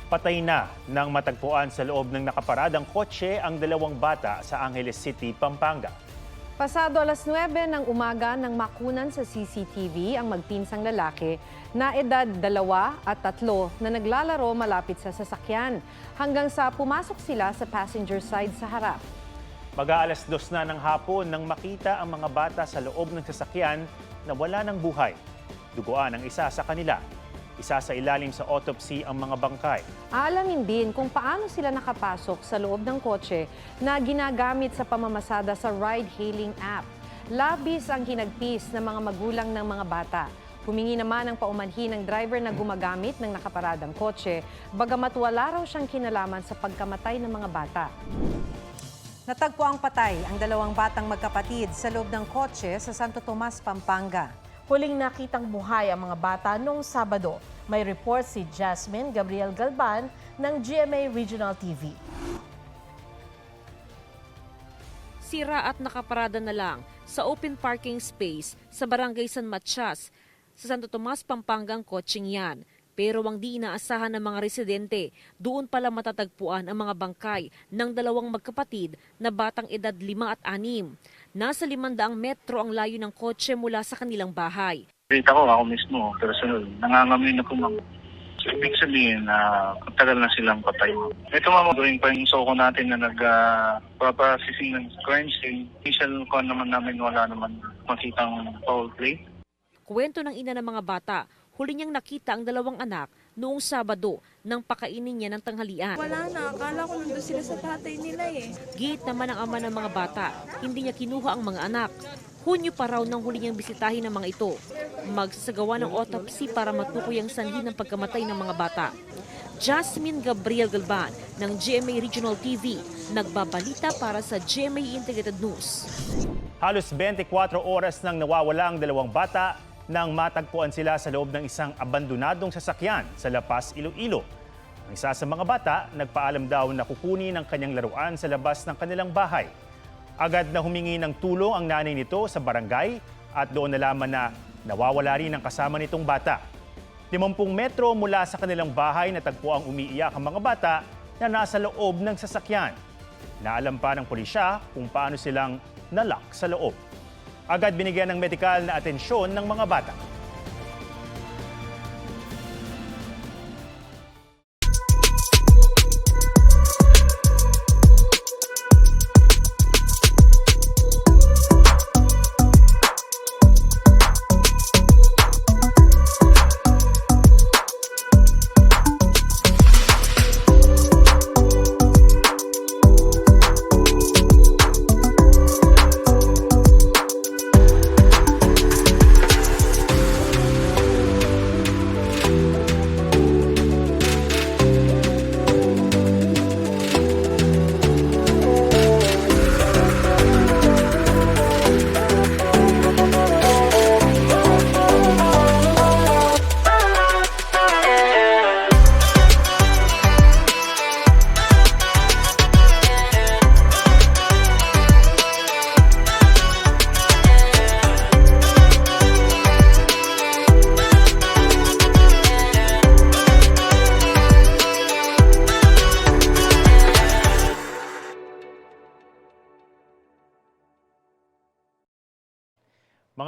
Patay na nang matagpuan sa loob ng nakaparadang kotse ang dalawang bata sa Angeles City, Pampanga. Pasado alas 9 ng umaga nang makunan sa CCTV ang magpinsang lalaki na edad 2 at 3 na naglalaro malapit sa sasakyan hanggang sa pumasok sila sa passenger side sa harap. Mag-aalas 2 na ng hapon nang makita ang mga bata sa loob ng sasakyan na wala ng buhay. Duguan ang isa sa kanila. Isa sa ilalim sa autopsy ang mga bangkay. Aalamin din kung paano sila nakapasok sa loob ng kotse na ginagamit sa pamamasada sa ride-hailing app. Labis ang hinagpis ng mga magulang ng mga bata. Humingi naman ang paumanhin ng driver na gumagamit ng nakaparadang kotse, bagamat wala raw siyang kinalaman sa pagkamatay ng mga bata. Natagpo ang patay ang dalawang batang magkapatid sa loob ng kotse sa Santo Tomas, Pampanga. Huling nakitang buhay ang mga bata noong Sabado. May report si Jasmine Gabriel Galban ng GMA Regional TV. Sira at nakaparada na lang sa open parking space sa Barangay San Matias sa Santo Tomas, Pampanga ang kotseng yan. Pero ang di inaasahan ng mga residente, doon pala matatagpuan ang mga bangkay ng dalawang magkapatid na batang edad 5 at 6. Nasa 500 metro ang layo ng kotse mula sa kanilang bahay. Kita ko, ako mismo, personal, nangangamoy na kumang. So, ibig sabihin na tagal na silang patay. Ito nga gawin pa yung soko natin na nagpapasising ng crime scene. Initial con naman namin wala naman makitang foul play. Kwento ng ina ng mga bata, huli niyang nakita ang dalawang anak noong Sabado nang pakainin niya ng tanghalian. Wala na, akala ko nandun sila sa tatay nila eh. Giit naman ang ama ng mga bata, hindi niya kinuha ang mga anak. Hunyo pa raw nang huli niyang bisitahin ng mga ito. Magsasagawa ng autopsy para matukoy ang sanhi ng pagkamatay ng mga bata. Jasmine Gabriel Galban ng GMA Regional TV, nagbabalita para sa GMA Integrated News. Halos 24 oras nang nawawala ang dalawang bata nang matagpuan sila sa loob ng isang abandonadong sasakyan sa La Paz, Iloilo. Ang isa sa mga bata, nagpaalam daw na kukunin ang kanyang laruan sa labas ng kanilang bahay. Agad na humingi ng tulong ang nanay nito sa barangay at doon nalaman na nawawala rin ang kasama nitong bata. 50 metro mula sa kanilang bahay natagpo ang umiiyak ang mga bata na nasa loob ng sasakyan. Naalam pa ng pulisya kung paano silang nalock sa loob. Agad binigyan ng medikal na atensyon ng mga bata.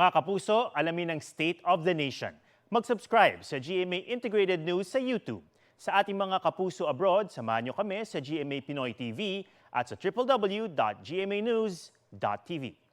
Mga kapuso, alamin ang State of the Nation. Mag-subscribe sa GMA Integrated News sa YouTube. Sa ating mga kapuso abroad, samahan niyo kami sa GMA Pinoy TV at sa www.gmanews.tv.